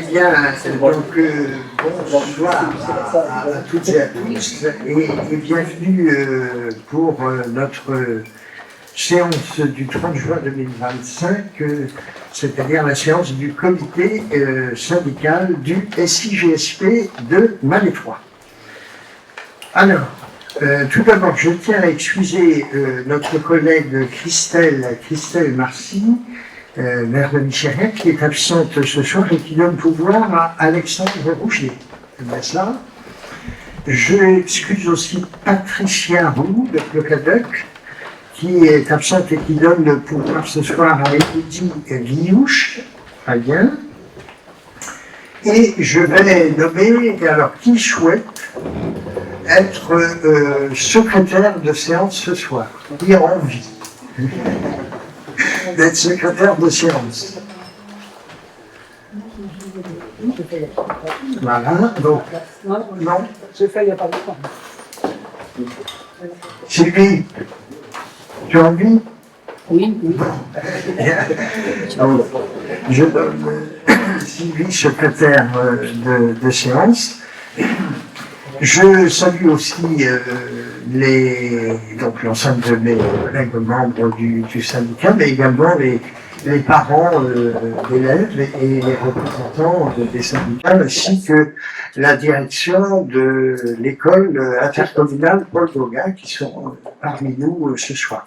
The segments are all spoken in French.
Eh bien, donc, bonsoir à toutes et à tous et bienvenue pour notre séance du 30 juin 2025, c'est-à-dire la séance du comité syndical du SIGSP de Malétroit. Alors, tout d'abord, je tiens à excuser notre collègue Christelle Marcy, maire de Michérec, qui est absente ce soir et qui donne pouvoir à Alexandre Rougier. C'est ça. Je excuse aussi Patricia Roux de Clocadoc, qui est absente et qui donne le pouvoir ce soir à Élodie Vignouche. Très bien. Et je vais nommer, alors qui souhaite être secrétaire de séance ce soir, qui a envie d'être secrétaire de séance. Voilà, donc, non, j'ai fait il n'y a pas longtemps. Sylvie, tu as envie? Oui. Donc, je donne Sylvie secrétaire de séance. Je salue aussi l'ensemble de mes collègues membres du syndicat, mais également les parents d'élèves et les représentants des syndicats, ainsi que la direction de l'école intercommunale Paul Gauguin, qui sont parmi nous ce soir.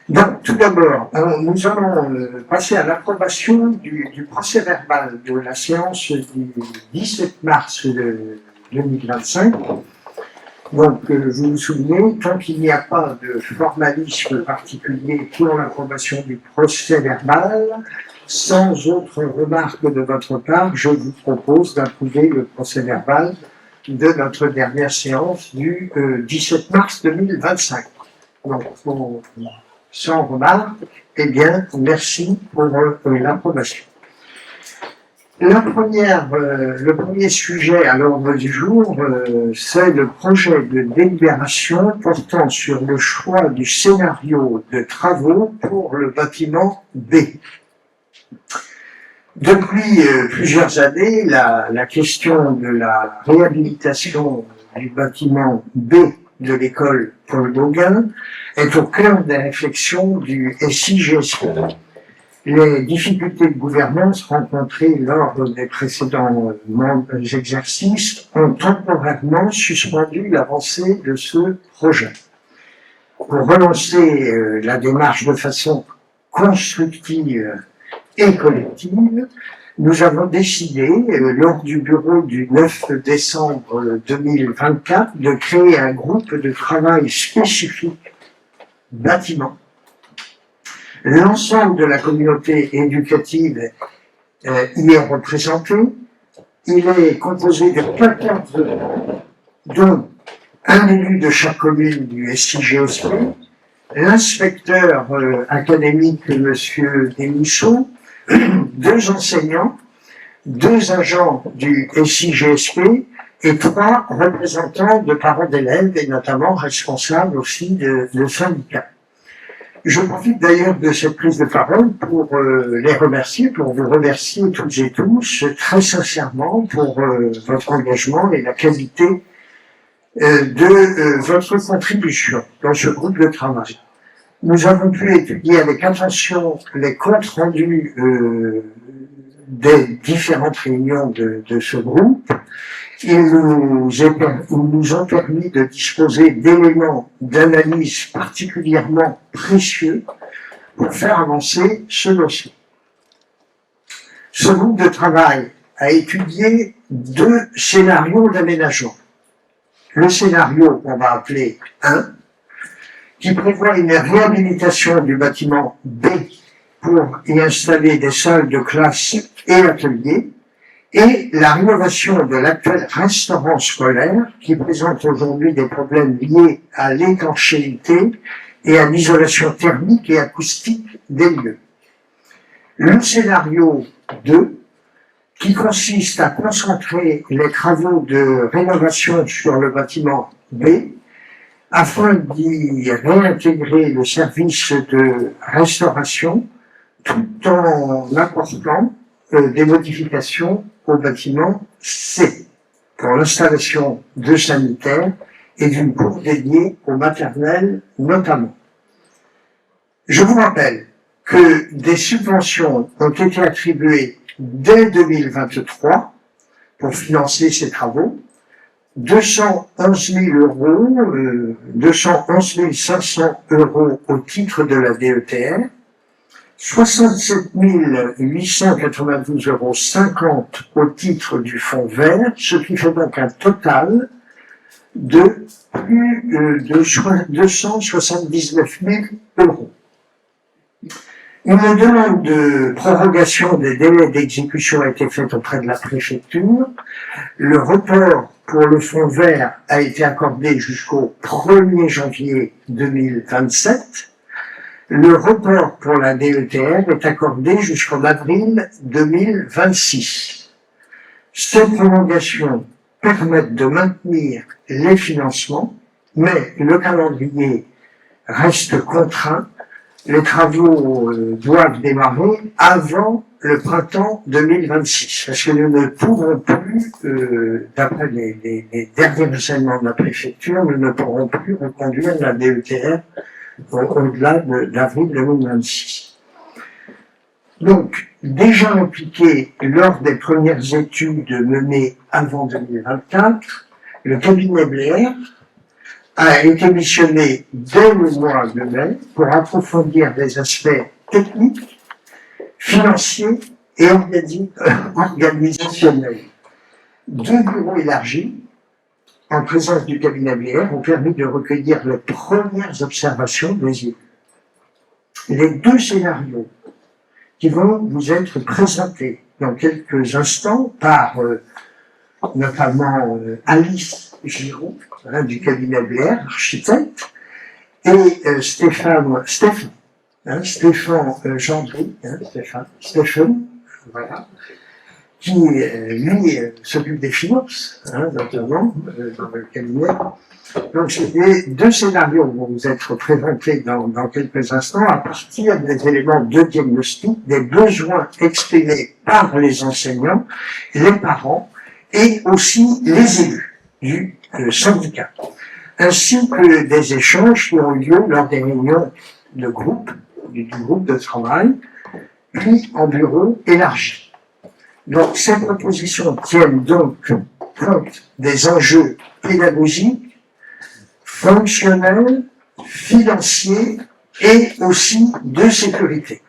Donc, tout d'abord, nous allons passer à l'approbation du procès-verbal de la séance du 17 mars 2025. Donc, vous vous souvenez, tant qu'il n'y a pas de formalisme particulier pour l'approbation du procès-verbal, sans autre remarque de votre part, je vous propose d'approuver le procès-verbal de notre dernière séance du 17 mars 2025. Donc, sans remarque, eh bien, merci pour l'approbation. Le premier sujet à l'ordre du jour, c'est le projet de délibération portant sur le choix du scénario de travaux pour le bâtiment B. Depuis plusieurs années, la question de la réhabilitation du bâtiment B de l'école Paul Gauguin est au cœur des réflexions du SIGSP. Les difficultés de gouvernance rencontrées lors des précédents exercices ont temporairement suspendu l'avancée de ce projet. Pour relancer la démarche de façon constructive et collective, nous avons décidé, lors du bureau du 9 décembre 2024, de créer un groupe de travail spécifique bâtiment. L'ensemble de la communauté éducative y est représenté. Il est composé de 14 membres, dont un élu de chaque commune du SIGSP, l'inspecteur académique M. Desmousseaux, 2 enseignants, 2 agents du SIGSP et 3 représentants de parents d'élèves et notamment responsables aussi de syndicats. Je profite d'ailleurs de cette prise de parole pour les remercier, pour vous remercier toutes et tous très sincèrement pour votre engagement et la qualité de votre contribution dans ce groupe de travail. Nous avons pu étudier avec attention les comptes rendus des différentes réunions de ce groupe. Ils nous ont permis de disposer d'éléments d'analyse particulièrement précieux pour faire avancer ce dossier. Ce groupe de travail a étudié 2 scénarios d'aménagement. Le scénario qu'on va appeler 1, qui prévoit une réhabilitation du bâtiment B pour y installer des salles de classe et ateliers, et la rénovation de l'actuel restaurant scolaire qui présente aujourd'hui des problèmes liés à l'étanchéité et à l'isolation thermique et acoustique des lieux. Le scénario 2, qui consiste à concentrer les travaux de rénovation sur le bâtiment B afin d'y réintégrer le service de restauration tout en apportant des modifications au bâtiment C pour l'installation de sanitaires et d'une cour dédiée aux maternelles notamment. Je vous rappelle que des subventions ont été attribuées dès 2023 pour financer ces travaux, 211 500 euros au titre de la DETR, 67 892,50 euros au titre du fonds vert, ce qui fait donc un total de plus de 279 000 euros. Une demande de prorogation des délais d'exécution a été faite auprès de la préfecture. Le report pour le fonds vert a été accordé jusqu'au 1er janvier 2027. Le report pour la DETR est accordé jusqu'en avril 2026. Ces prolongations permettent de maintenir les financements, mais le calendrier reste contraint. Les travaux doivent démarrer avant le printemps 2026, parce que nous ne pourrons plus, d'après les derniers renseignements de la préfecture, nous ne pourrons plus reconduire la DETR au-delà d'avril 2026. Donc, déjà impliqué lors des premières études menées avant 2024, le cabinet Blair a été missionné dès le mois de mai pour approfondir des aspects techniques, financiers et organisationnels. 2 bureaux élargis, en présence du cabinet Blair, ont permis de recueillir les premières observations des élus. Les 2 scénarios qui vont vous être présentés dans quelques instants par notamment Alice Giraud, du cabinet Blair, architecte, et Stéphane Gendry, Stéphane, voilà, qui, lui, s'occupe des finances, notamment, dans le cabinet. Donc, ces 2 scénarios vont vous être présentés dans quelques instants à partir des éléments de diagnostic, des besoins exprimés par les enseignants, les parents et aussi les élus du syndicat, ainsi que des échanges qui ont eu lieu lors des réunions de groupe, du groupe de travail, puis en bureau élargi. Donc, ces propositions tiennent donc compte des enjeux pédagogiques, fonctionnels, financiers et aussi de sécurité.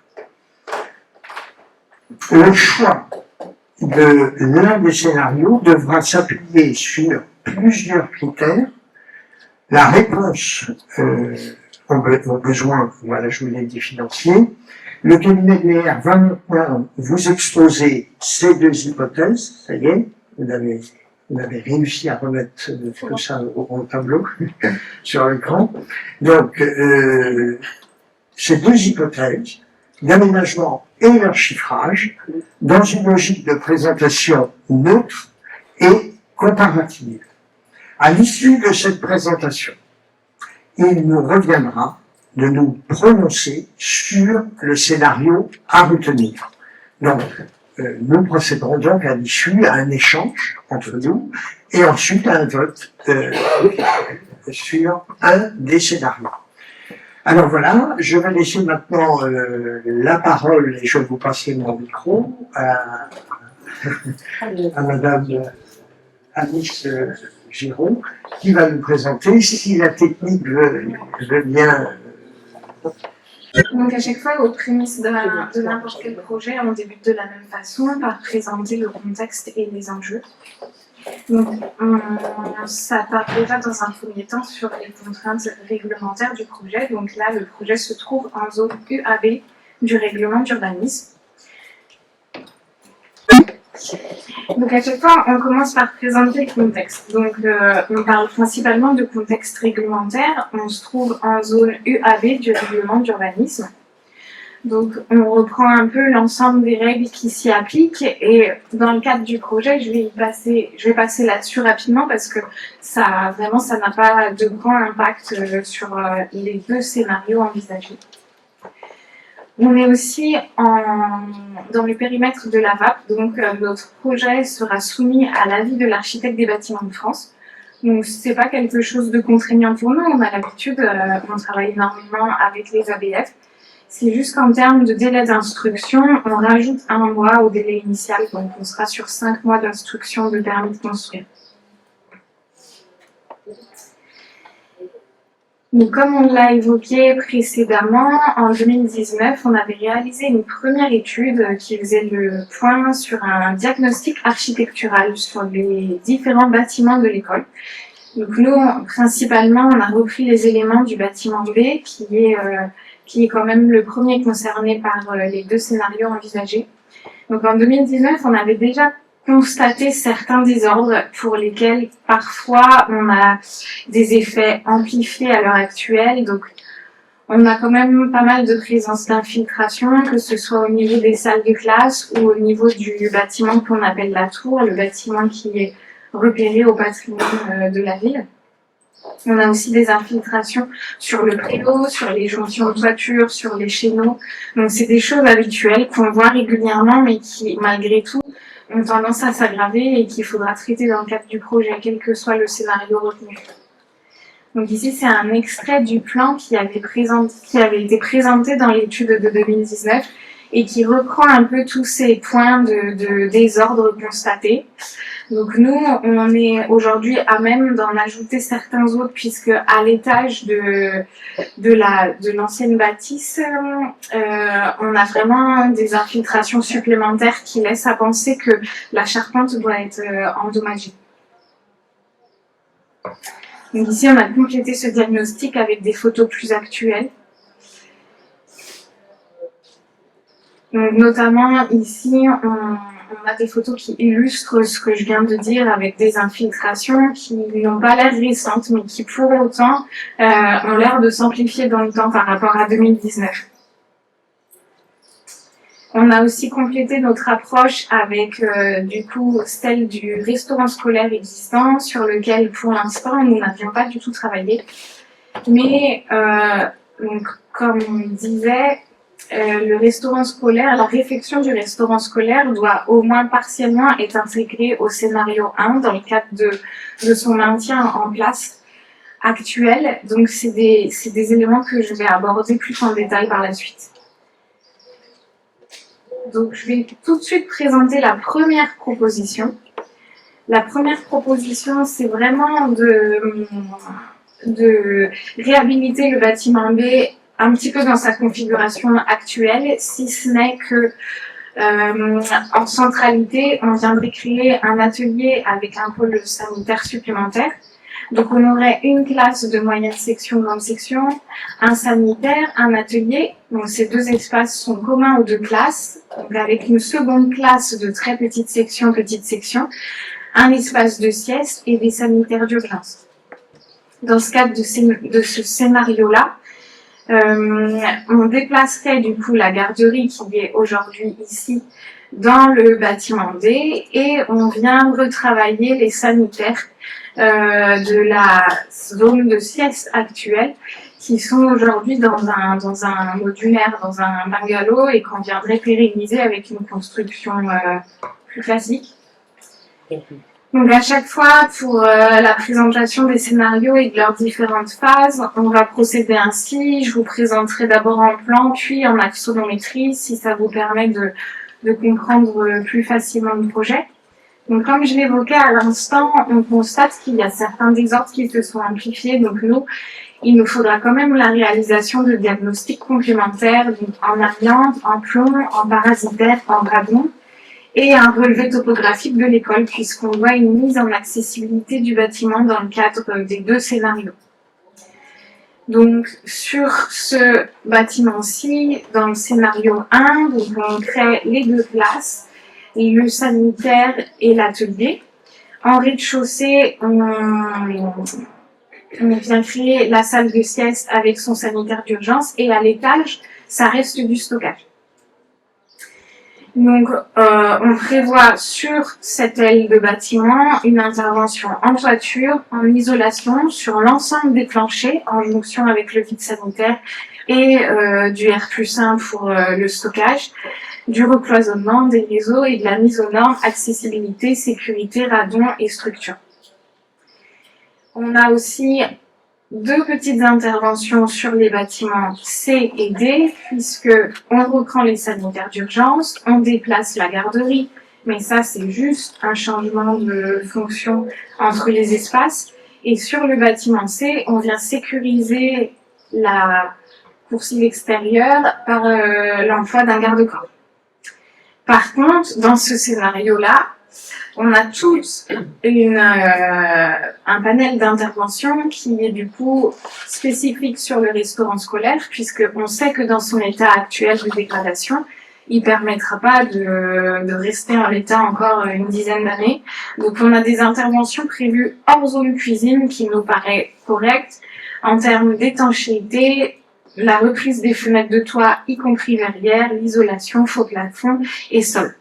Le choix de l'un des scénarios devra s'appuyer sur plusieurs critères. La réponse aux besoins, voilà, je vous l'ai dit, financiers. Le cabinet Blair va maintenant vous exposer ces 2 hypothèses. Ça y est, vous avez réussi à remettre tout ça au tableau sur l'écran. Donc, ces 2 hypothèses d'aménagement et leur chiffrage dans une logique de présentation neutre et comparative. À l'issue de cette présentation, il nous reviendra de nous prononcer sur le scénario à retenir. Donc, nous procéderons donc à l'issue à un échange entre nous et ensuite à un vote sur un des scénarios. Alors voilà, je vais laisser maintenant la parole et je vais vous passer mon micro à Madame Alice Giraud, qui va nous présenter, si la technique veut bien. Donc à chaque fois, aux prémices de n'importe quel projet, on débute de la même façon par présenter le contexte et les enjeux. Donc ça part déjà dans un premier temps sur les contraintes réglementaires du projet. Donc là, le projet se trouve en zone UAB du règlement d'urbanisme. Donc à chaque fois, on commence par présenter le contexte. Donc on parle principalement de contexte réglementaire. On se trouve en zone UAB du règlement d'urbanisme. Donc on reprend un peu l'ensemble des règles qui s'y appliquent et dans le cadre du projet, je vais passer là-dessus rapidement parce que ça n'a pas de grand impact sur les 2 scénarios envisagés. On est aussi dans le périmètre de la VAP, donc notre projet sera soumis à l'avis de l'architecte des bâtiments de France. Donc c'est pas quelque chose de contraignant pour nous, on a l'habitude, on travaille énormément avec les ABF. C'est juste qu'en termes de délai d'instruction, on rajoute 1 mois au délai initial, donc on sera sur 5 mois d'instruction de permis de construire. Donc, comme on l'a évoqué précédemment, en 2019, on avait réalisé une première étude qui faisait le point sur un diagnostic architectural sur les différents bâtiments de l'école. Donc nous, principalement, on a repris les éléments du bâtiment B, qui est quand même le premier concerné par les 2 scénarios envisagés. Donc en 2019, on avait déjà constater certains désordres pour lesquels parfois on a des effets amplifiés à l'heure actuelle. Donc on a quand même pas mal de présence d'infiltration, que ce soit au niveau des salles de classe ou au niveau du bâtiment qu'on appelle la tour, le bâtiment qui est repéré au patrimoine de la ville. On a aussi des infiltrations sur le préau, sur les jonctions de toiture, sur les chéneaux. Donc c'est des choses habituelles qu'on voit régulièrement mais qui malgré tout ont tendance à s'aggraver et qu'il faudra traiter dans le cadre du projet, quel que soit le scénario retenu. Donc ici, c'est un extrait du plan qui avait été présenté dans l'étude de 2019 et qui reprend un peu tous ces points de désordre constatés. Donc nous, on est aujourd'hui à même d'en ajouter certains autres puisque à l'étage de l'ancienne bâtisse, on a vraiment des infiltrations supplémentaires qui laissent à penser que la charpente doit être endommagée. Donc ici, on a complété ce diagnostic avec des photos plus actuelles. Donc, notamment ici, on a des photos qui illustrent ce que je viens de dire avec des infiltrations qui n'ont pas l'air récentes, mais qui pour autant ont l'air de s'amplifier dans le temps par rapport à 2019. On a aussi complété notre approche avec du coup celle du restaurant scolaire existant sur lequel pour l'instant nous n'avions pas du tout travaillé. Mais donc, comme on disait, le restaurant scolaire, la réfection du restaurant scolaire doit au moins partiellement être intégrée au scénario 1 dans le cadre de son maintien en place actuel. Donc c'est des éléments que je vais aborder plus en détail par la suite. Donc je vais tout de suite présenter la première proposition. La première proposition, c'est vraiment de réhabiliter le bâtiment B un petit peu dans sa configuration actuelle, si ce n'est que en centralité, on viendrait créer un atelier avec un pôle sanitaire supplémentaire. Donc on aurait une classe de moyenne section, grande section, un sanitaire, un atelier. Donc ces 2 espaces sont communs aux 2 classes, donc avec une seconde classe de très petite section, un espace de sieste et des sanitaires d'urgence. Dans ce cadre de ce scénario-là, on déplacerait du coup la garderie qui est aujourd'hui ici dans le bâtiment D et on vient retravailler les sanitaires de la zone de sieste actuelle qui sont aujourd'hui dans un modulaire, dans un bungalow et qu'on viendrait pérenniser avec une construction plus classique. Donc à chaque fois, pour la présentation des scénarios et de leurs différentes phases, on va procéder ainsi. Je vous présenterai d'abord en plan, puis en axonométrie, si ça vous permet de comprendre plus facilement le projet. Donc comme je l'évoquais à l'instant, on constate qu'il y a certains désordres qui se sont amplifiés. Donc nous, il nous faudra quand même la réalisation de diagnostics complémentaires, donc en amiante, en plomb, en parasitaire, en radon, et un relevé topographique de l'école, puisqu'on voit une mise en accessibilité du bâtiment dans le cadre des 2 scénarios. Donc, sur ce bâtiment-ci, dans le scénario 1, donc on crée les 2 classes, le sanitaire et l'atelier. En rez-de-chaussée, on vient créer la salle de sieste avec son sanitaire d'urgence, et à l'étage, ça reste du stockage. Donc, on prévoit sur cette aile de bâtiment une intervention en toiture, en isolation, sur l'ensemble des planchers, en jonction avec le vide sanitaire, et du R+1 pour le stockage, du recloisonnement des réseaux et de la mise aux normes accessibilité, sécurité, radon et structure. On a aussi deux petites interventions sur les bâtiments C et D, puisque on reprend les sanitaires d'urgence, on déplace la garderie, mais ça c'est juste un changement de fonction entre les espaces. Et sur le bâtiment C, on vient sécuriser la coursive extérieure par l'emploi d'un garde-corps. Par contre, dans ce scénario-là, on a tous un panel d'intervention qui est du coup spécifique sur le restaurant scolaire, puisqu'on sait que dans son état actuel de dégradation, il ne permettra pas de rester en l'état encore une dizaine d'années. Donc on a des interventions prévues hors zone cuisine qui nous paraît correctes en termes d'étanchéité, la reprise des fenêtres de toit, y compris verrières, l'isolation, faux plafond et sol.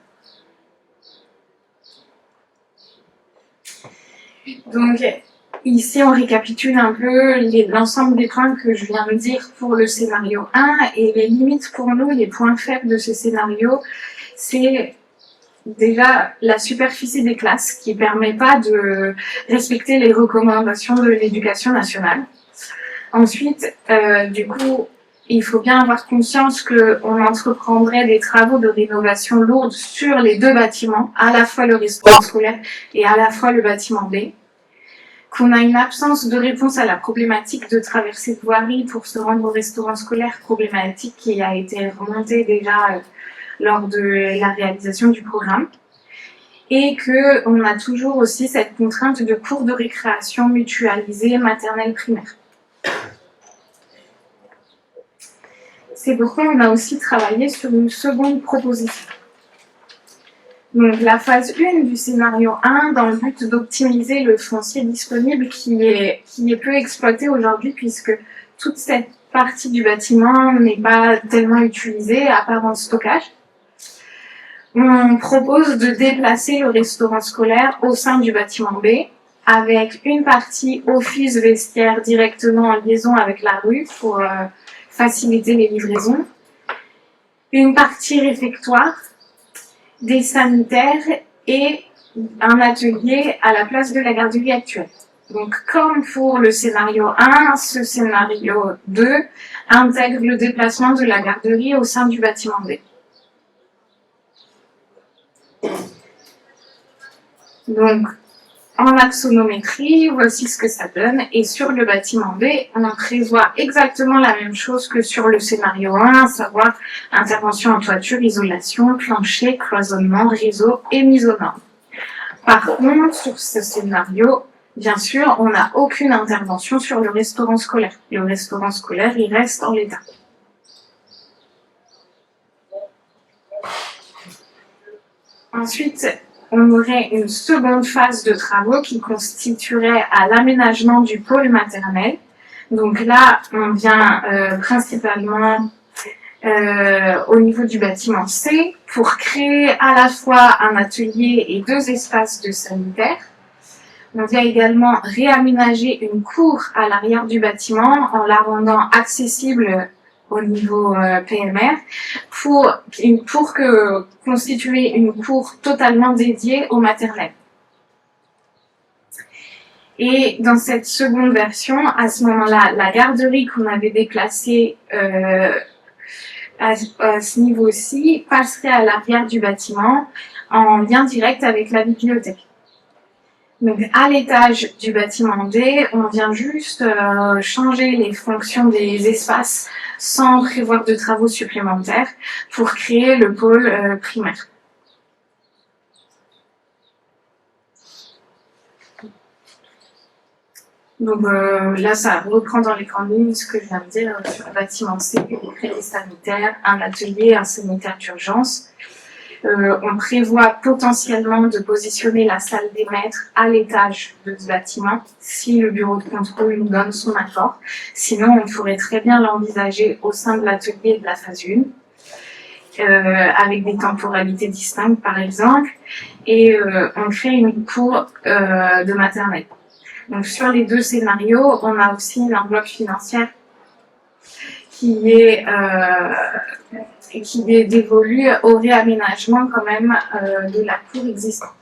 Donc ici on récapitule un peu l'ensemble des points que je viens de dire pour le scénario 1 et les limites pour nous, les points faibles de ce scénario, c'est déjà la superficie des classes qui ne permet pas de respecter les recommandations de l'éducation nationale. Ensuite, du coup, il faut bien avoir conscience qu'on entreprendrait des travaux de rénovation lourde sur les deux bâtiments, à la fois le restaurant scolaire et à la fois le bâtiment B. Qu'on a une absence de réponse à la problématique de traversée de voirie pour se rendre au restaurant scolaire, problématique qui a été remontée déjà lors de la réalisation du programme. Et qu'on a toujours aussi cette contrainte de cours de récréation mutualisée maternelle-primaire. C'est pourquoi on a aussi travaillé sur une seconde proposition. Donc la phase 1 du scénario 1, dans le but d'optimiser le foncier disponible qui est peu exploité aujourd'hui, puisque toute cette partie du bâtiment n'est pas tellement utilisée, à part dans le stockage. On propose de déplacer le restaurant scolaire au sein du bâtiment B, avec une partie office vestiaire directement en liaison avec la rue pour faciliter les livraisons, une partie réfectoire, des sanitaires et un atelier à la place de la garderie actuelle. Donc, comme pour le scénario 1, ce scénario 2 intègre le déplacement de la garderie au sein du bâtiment B. Donc, en axonométrie, voici ce que ça donne. Et sur le bâtiment B, on prévoit exactement la même chose que sur le scénario 1, à savoir intervention en toiture, isolation, plancher, cloisonnement, réseau et mise aux normes. Par contre, sur ce scénario, bien sûr, on n'a aucune intervention sur le restaurant scolaire. Le restaurant scolaire, il reste en l'état. Ensuite, on aurait une seconde phase de travaux qui constituerait à l'aménagement du pôle maternel. Donc là, on vient principalement au niveau du bâtiment C pour créer à la fois un atelier et deux espaces de sanitaire. On vient également réaménager une cour à l'arrière du bâtiment en la rendant accessible au niveau PMR pour constituer une cour totalement dédiée au maternel. Et dans cette seconde version, à ce moment-là, la garderie qu'on avait déplacée à ce niveau-ci passerait à l'arrière du bâtiment en lien direct avec la bibliothèque. Donc, à l'étage du bâtiment D, on vient juste changer les fonctions des espaces sans prévoir de travaux supplémentaires pour créer le pôle primaire. Donc là, ça reprend dans les grandes lignes ce que je viens de dire sur le bâtiment C, des crédits sanitaires, un atelier, un sanitaire d'urgence. On prévoit potentiellement de positionner la salle des maîtres à l'étage de ce bâtiment si le bureau de contrôle nous donne son accord. Sinon, on pourrait très bien l'envisager au sein de l'atelier de la phase 1, avec des temporalités distinctes par exemple, et on crée une cour de maternelle. Donc sur les deux scénarios, on a aussi une enveloppe financière qui est dévolu au réaménagement quand même de la cour existante.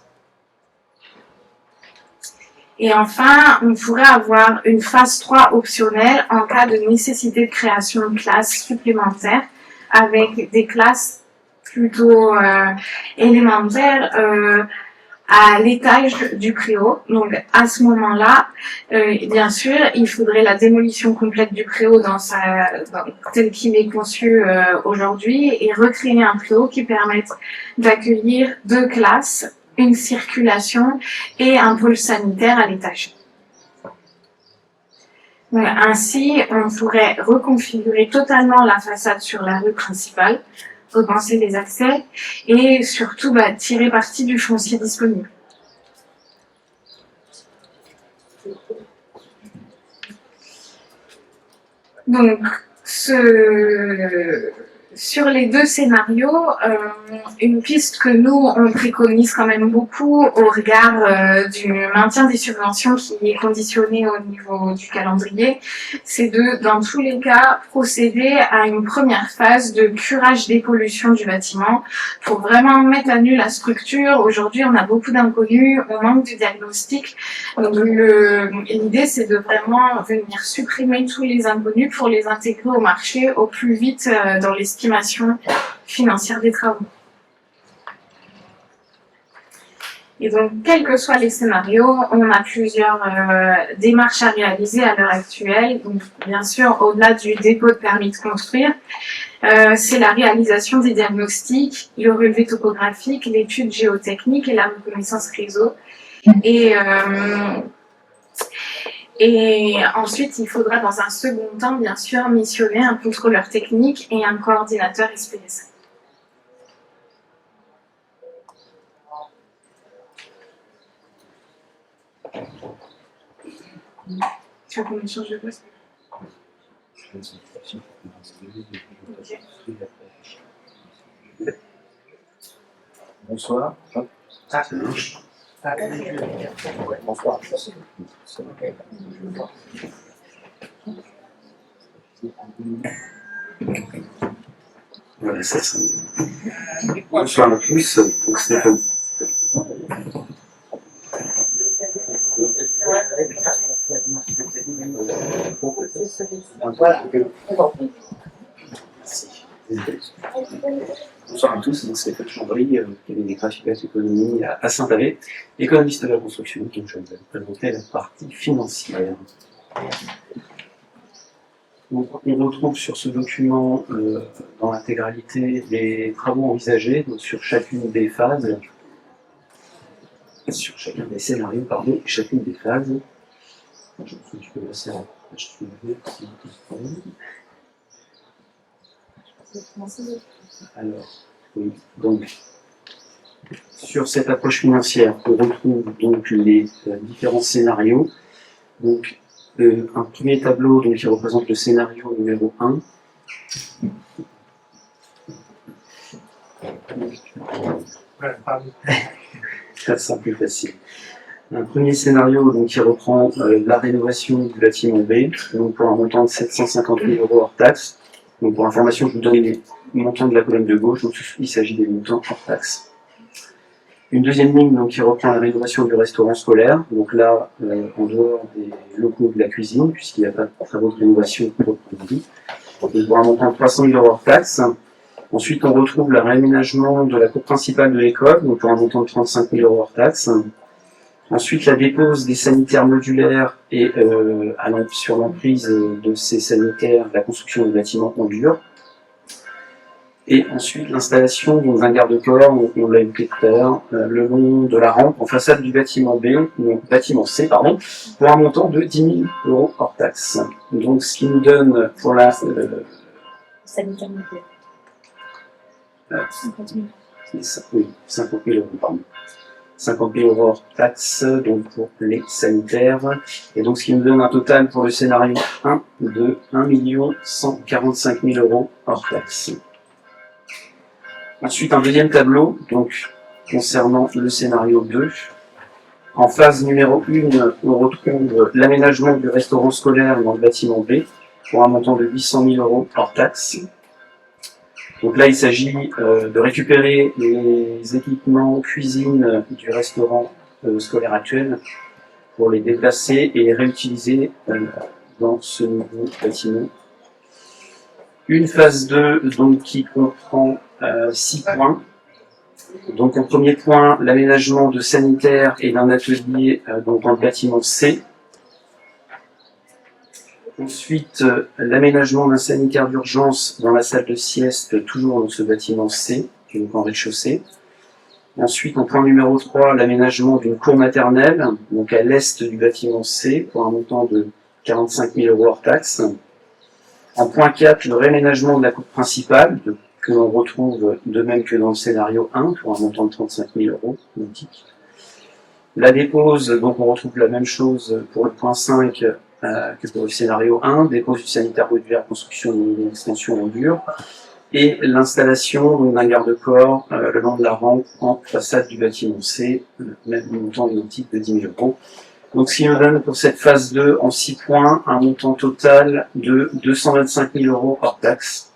Et enfin, on pourrait avoir une phase 3 optionnelle en cas de nécessité de création de classes supplémentaires avec des classes plutôt élémentaires à l'étage du préau. Donc à ce moment-là, bien sûr, il faudrait la démolition complète du préau tel qu'il est conçu aujourd'hui et recréer un préau qui permette d'accueillir 2 classes, une circulation et un pôle sanitaire à l'étage. Ainsi, on pourrait reconfigurer totalement la façade sur la rue principale, repenser les accès et surtout tirer parti du foncier disponible. Donc, sur les 2 scénarios, une piste que nous, on préconise quand même beaucoup au regard du maintien des subventions qui est conditionné au niveau du calendrier, c'est de, dans tous les cas, procéder à une première phase de curage des pollutions du bâtiment pour vraiment mettre à nu la structure. Aujourd'hui, on a beaucoup d'inconnus, on manque de diagnostic. Donc, l'idée, c'est de vraiment venir supprimer tous les inconnus pour les intégrer au marché au plus vite dans l'estimation financière des travaux. Et donc, quels que soient les scénarios, on a plusieurs démarches à réaliser à l'heure actuelle. Donc, bien sûr, au-delà du dépôt de permis de construire, c'est la réalisation des diagnostics, le relevé topographique, l'étude géotechnique et la reconnaissance réseau. Et ensuite, il faudra dans un second temps, bien sûr, missionner un contrôleur technique et un coordinateur SPSA. Tu veux qu'on échange de poste? Bonsoir. Bonsoir. Voilà, ça. Bonsoir à tous. Donc, Stéphane. Bonsoir à tous, donc Stéphane Chambry, cabinet graphique et économie à Saint-Avé, économiste de la construction, donc je vais vous présenter la partie financière. Donc, on retrouve sur ce document dans l'intégralité les travaux envisagés donc sur chacune des phases, sur chacun des scénarios, pardon, et chacune des phases. Je pense que tu peux passer à la page suivante, si vous voulez. Alors, oui, donc, sur cette approche financière, on retrouve donc les différents scénarios. Donc, un premier tableau donc, qui représente le scénario numéro 1. Ça sera plus facile. Un premier scénario donc, qui reprend la rénovation du bâtiment B, donc pour un montant de 750 000 € hors taxes. Donc pour information, je vous donne les montants de la colonne de gauche, donc il s'agit des montants hors taxes. Une deuxième ligne donc, qui reprend la rénovation du restaurant scolaire, donc là, en dehors des locaux de la cuisine, puisqu'il n'y a pas de travaux de rénovation proprement dit, donc pour un montant de 300 000 € hors taxes. Ensuite, on retrouve le réaménagement de la cour principale de l'école, donc pour un montant de 35 000 € hors taxes. Ensuite, la dépose des sanitaires modulaires et sur l'emprise de ces sanitaires, la construction de bâtiments en dur. Et ensuite, l'installation d'un garde-corps, on l'a évoqué tout à l'heure, le long de la rampe en façade du bâtiment B, donc bâtiment C, pardon, pour un montant de 10 000 € hors taxe. Donc, ce qui nous donne pour la... sanitaire modulaire. 50 000. Oui, 50 000 €, pardon. 50 000 € hors taxes, donc pour les sanitaires. Et donc, ce qui nous donne un total pour le scénario 1 de 1 145 000 € hors taxes. Ensuite, un deuxième tableau, donc, concernant le scénario 2. En phase numéro 1, on retrouve l'aménagement du restaurant scolaire dans le bâtiment B. pour un montant de 800 000 euros hors taxe. Donc là, il s'agit de récupérer les équipements cuisine du restaurant scolaire actuel pour les déplacer et les réutiliser dans ce nouveau bâtiment. Une phase 2 donc, qui comprend 6 points. Donc en premier point, l'aménagement de sanitaires et d'un atelier donc dans le bâtiment C. Ensuite, l'aménagement d'un sanitaire d'urgence dans la salle de sieste, toujours dans ce bâtiment C, qui est donc en rez-de-chaussée. Ensuite, en point numéro 3, l'aménagement d'une cour maternelle, donc à l'est du bâtiment C, pour un montant de 45 000 euros hors taxe. En point 4, le réaménagement de la cour principale, que l'on retrouve de même que dans le scénario 1, pour un montant de 35 000 euros, identique. La dépose, donc on retrouve la même chose pour le point 5 que pour le scénario 1, dépose du sanitaire modulaire, construction d'une extension en dur, et l'installation d'un garde-corps le long de la rampe en façade du bâtiment C, même montant identique de 10 000 euros. Donc ce qui nous donne pour cette phase 2 en 6 points un montant total de 225 000 euros hors taxe.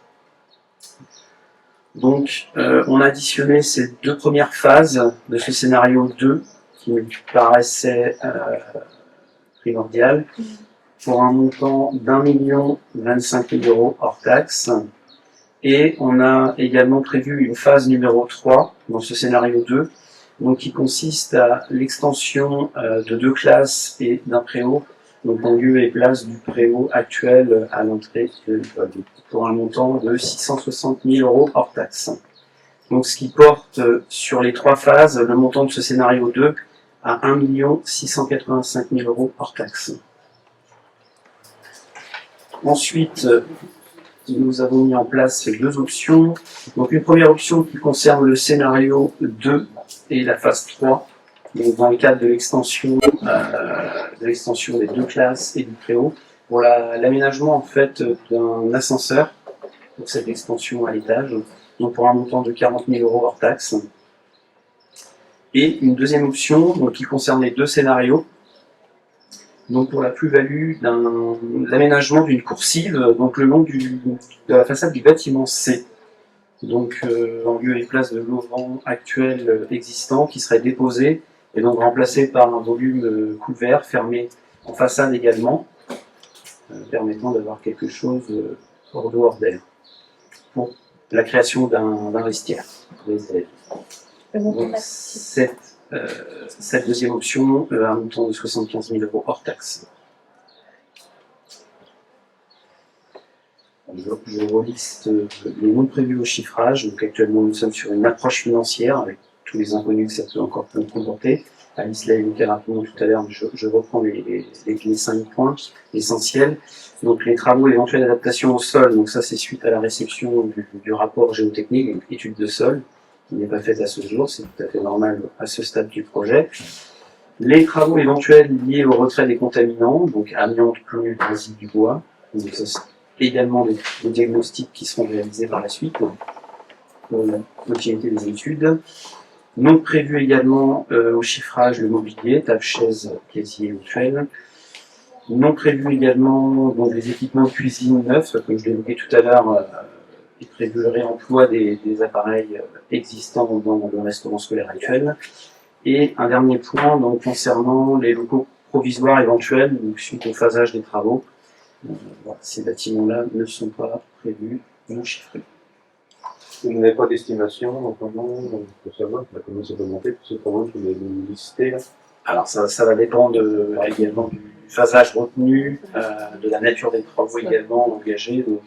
Donc on a additionné ces deux premières phases de ce scénario 2 qui me paraissait primordial pour un montant d'1 025 000 euros hors taxe. Et on a également prévu une phase numéro 3 dans ce scénario 2, donc qui consiste à l'extension de 2 classes et d'un préau, donc en lieu et place du préau actuel à l'entrée de l'école, pour un montant de 660 000 euros hors taxe. Donc ce qui porte sur les 3 phases le montant de ce scénario 2 à 1 685 000 euros hors taxe. Ensuite, nous avons mis en place 2 options. Donc une première option qui concerne le scénario 2 et la phase 3, donc dans le cadre de l'extension des 2 classes et du préau, pour l'aménagement en fait d'un ascenseur pour cette extension à l'étage, donc pour un montant de 40 000 euros hors taxe. Et une deuxième option donc, qui concerne les 2 scénarios, donc pour la plus-value l'aménagement d'une coursive donc le long de la façade du bâtiment C, donc en lieu et place de l'auvent actuel existant qui serait déposé et donc remplacé par un volume couvert fermé en façade également, permettant d'avoir quelque chose hors d'eau hors d'air pour la création d'un vestiaire pour les élèves. Donc, cette deuxième option a un montant de 75 000 euros hors taxe. Je reliste les monts prévus au chiffrage. Donc actuellement, nous sommes sur une approche financière avec tous les inconnus que ça peut encore comporter. Alice l'a évoqué rapidement tout à l'heure, mais je reprends les 5 points essentiels. Donc les travaux éventuels d'adaptation au sol, donc ça c'est suite à la réception du rapport géotechnique, donc étude de sol, qui n'est pas faite à ce jour, c'est tout à fait normal à ce stade du projet. Les travaux éventuels liés au retrait des contaminants, donc amiante, plomb, résine du bois, donc ça c'est également des diagnostics qui seront réalisés par la suite pour la continuité des études. Non prévu également au chiffrage le mobilier, table, chaise, casier éventuel. Non prévu également donc, les équipements de cuisine neufs, comme je l'ai évoqué tout à l'heure, est prévu le réemploi des appareils existants dans le restaurant scolaire actuel. Et un dernier point donc, concernant les locaux provisoires éventuels, donc, suite au phasage des travaux. Voilà, ces bâtiments-là ne sont pas prévus, non chiffrés. Vous n'avez pas d'estimation, donc comment on peut savoir comment ça peut monter, parce que comment vous les lister là. Alors ça va dépendre également du phasage retenu, de la nature des travaux également engagés, donc,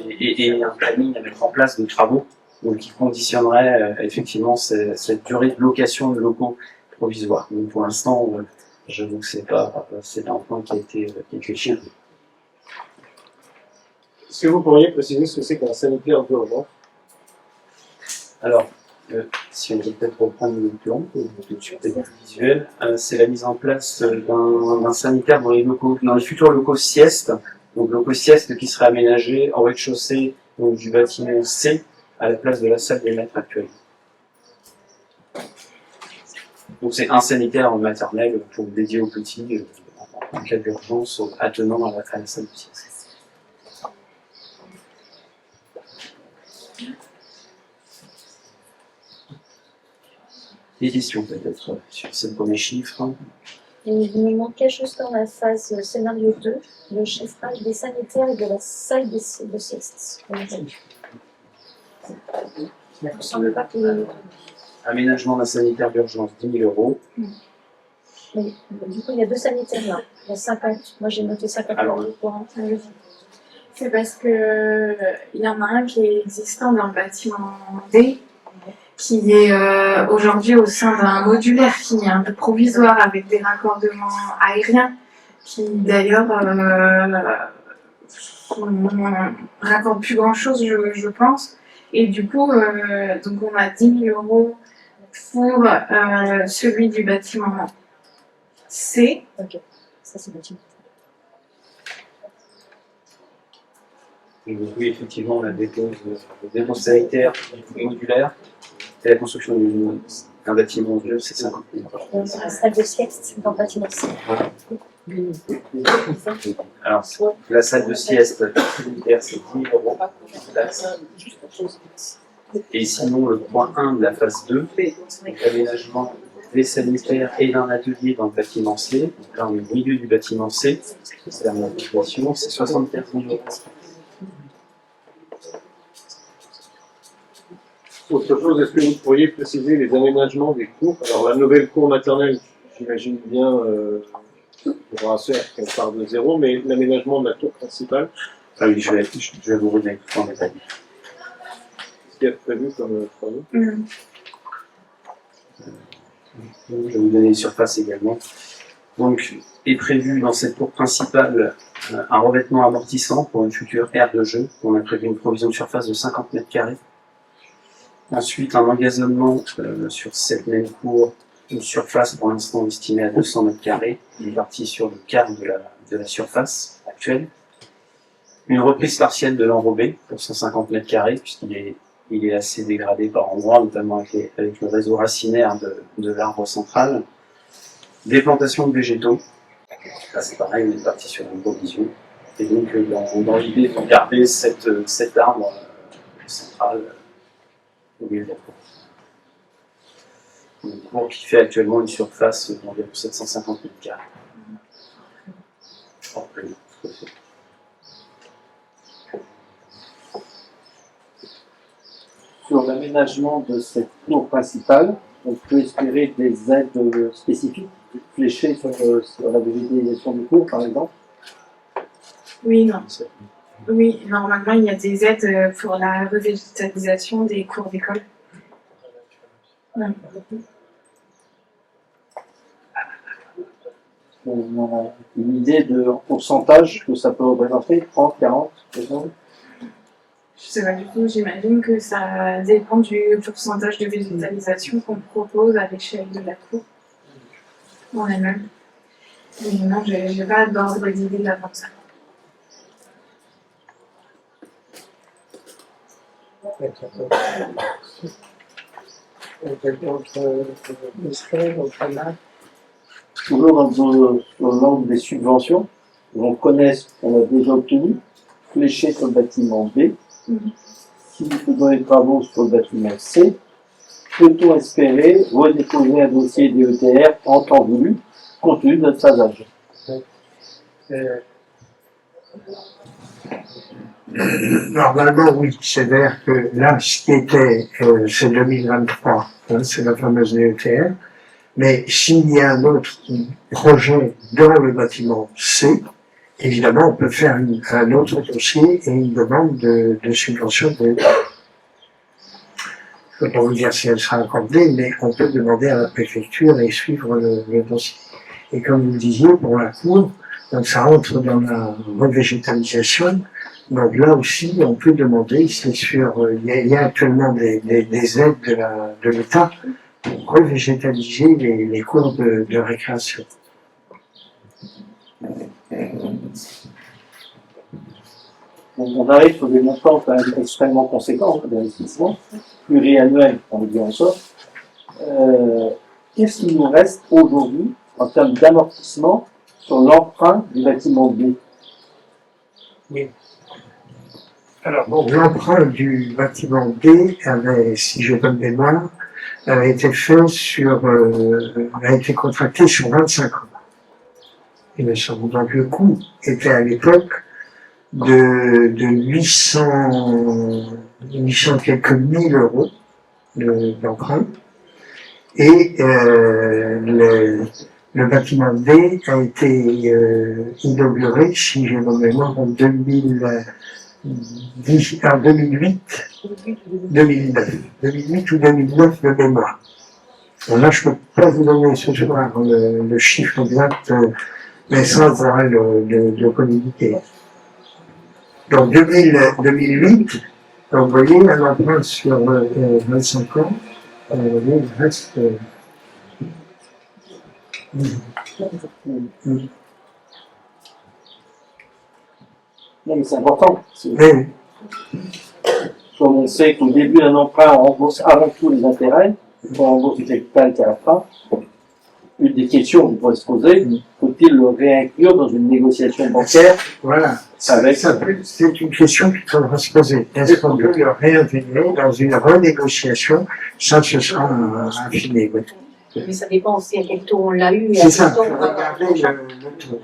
et un planning à mettre en place de travaux donc, qui conditionnerait effectivement cette durée de location de locaux provisoires. Donc pour l'instant, j'avoue que c'est un point qui a été réfléchi. Est-ce que vous pourriez préciser ce que c'est qu'un sanitaire d'urgence? Alors, si on peut peut-être reprendre le plan, tout de suite plus visuel, c'est la mise en place d'un sanitaire dans les futurs locaux sieste, donc locaux sieste qui seraient aménagés en rez-de-chaussée donc du bâtiment C à la place de la salle des maîtres actuelle. Donc c'est un sanitaire maternel dédié aux petits en cas d'urgence attenant à la salle de sieste. Des questions peut-être sur ce premier chiffre. Et il me manquait juste dans la phase scénario 2, le chiffrage des sanitaires et de la salle de sieste. On ne semble pas qu'il y ait... Aménagement d'un sanitaire d'urgence, 10 000 euros. Mais, du coup, il y a 2 sanitaires là. Il y a 50. Moi, j'ai noté 50 Alors, euros pour un. C'est parce que il y en a un qui est existant dans le bâtiment D, qui est aujourd'hui au sein d'un modulaire qui est un peu provisoire avec des raccordements aériens, qui d'ailleurs raccordent plus grand chose, je pense. Et du coup, donc on a 10 000 euros pour celui du bâtiment C. Ok, ça c'est bâtiment. Et donc, oui, effectivement, la dépose sanitaire modulaire et la construction d'un bâtiment vieux, c'est 50 000 euros. Dans la salle de sieste, dans le bâtiment C. Alors, la salle de sieste sanitaire, c'est 10 000 euros. Et sinon, le point 1 de la phase 2, l'aménagement des sanitaires et d'un atelier dans le bâtiment C. Donc là, on est au milieu du bâtiment C. C'est la population, c'est 75 000 euros. Autre chose, est-ce que vous pourriez préciser les aménagements des cours? Alors, la nouvelle cour maternelle, j'imagine bien, pour un cercle, on part de zéro, mais l'aménagement de la tour principale, Ah oui, je vais vous redire tout en détail. ce qu'il y a de prévu comme travaux? Je vais vous donner les surfaces également. Donc, est prévu dans cette cour principale un revêtement amortissant pour une future aire de jeu. On a prévu une provision de surface de 50 mètres carrés. Ensuite, un engazonnement sur cette même cour, une surface pour l'instant estimée à 200 mètres carrés, une partie sur le quart de la surface actuelle. Une reprise partielle de l'enrobé pour 150 mètres carrés, puisqu'il est assez dégradé par endroits, notamment avec le réseau racinaire de l'arbre central. Des plantations de végétaux. Là, c'est pareil, on est parti sur une provision. Et donc, dans l'idée de garder cet arbre central au milieu de la cour. Une cour qui fait actuellement une surface d'environ 750 mètres carrés. Hors plein, tout à fait. Sur l'aménagement de cette cour principale, on peut espérer des aides spécifiques fléchées sur la végétalisation du cours, par exemple. Oui, non. Oui, normalement, il y a des aides pour la revégétalisation des cours d'école. Ouais. On a une idée de pourcentage que ça peut représenter, 30, 40, par exemple. Je sais pas du tout, j'imagine que ça dépend du pourcentage de végétalisation qu'on propose à l'échelle de la cour en elle-même. Mais non, j'ai pas d'ordre d'idée d'avant ça. Toujours sur l'angle des subventions, on connaît ce qu'on a déjà obtenu, fléché sur le bâtiment B. Si nous faisons les travaux sur le bâtiment C, peut-on espérer redéposer un dossier DETR en temps voulu, compte tenu de notre phasage? Normalement, oui. C'est-à-dire que là, ce qui était, c'est 2023, hein, c'est la fameuse DETR. Mais s'il y a un autre projet dans le bâtiment C, évidemment, on peut faire un autre dossier et une demande de subvention de l'État. Je ne peux pas vous dire si elle sera accordée, mais on peut demander à la préfecture et suivre le dossier. Et comme vous le disiez, pour la cour, donc ça entre dans la revégétalisation. Donc là aussi, on peut demander, c'est sûr, il y a actuellement des aides de l'État pour revégétaliser les cours de récréation. On arrive sur des montants quand même extrêmement conséquents d'investissement, pluriannuels, on le dit en sorte. Qu'est-ce qu'il nous reste aujourd'hui en termes d'amortissement sur l'emprunt du bâtiment B? Oui. Alors, bon, l'emprunt du bâtiment B avait, si j'ai bonne mémoire, a été fait a été contracté sur 25 ans. Il me semble. Donc le coût était à l'époque de 800 quelques mille euros d'emprunt. Et le bâtiment B a été inauguré, si j'ai mon mémoire, en 2008 ou 2009 de mémoire. Alors là, je ne peux pas vous donner ce soir le chiffre exact, mais ça, on pourra le communiquer. Donc 2008, donc, vous voyez, un emprunt sur 25 ans, il reste... Non, mais c'est important. Mais, Comme on sait qu'au début d'un emprunt, on rembourse avant tout les intérêts, on rembourse du capital qu'à la fin. Une des questions qu'on pourrait se poser, faut-il le réinclure dans une négociation bancaire voilà, avec c'est une question qu'il faudra se poser. Est-ce qu'on peut le réintégrer dans une renégociation? Ça, ce sera affiné. Oui. Mais ça dépend aussi à quel taux on l'a eu. Et à C'est ça, quel il taux faut regarder le taux.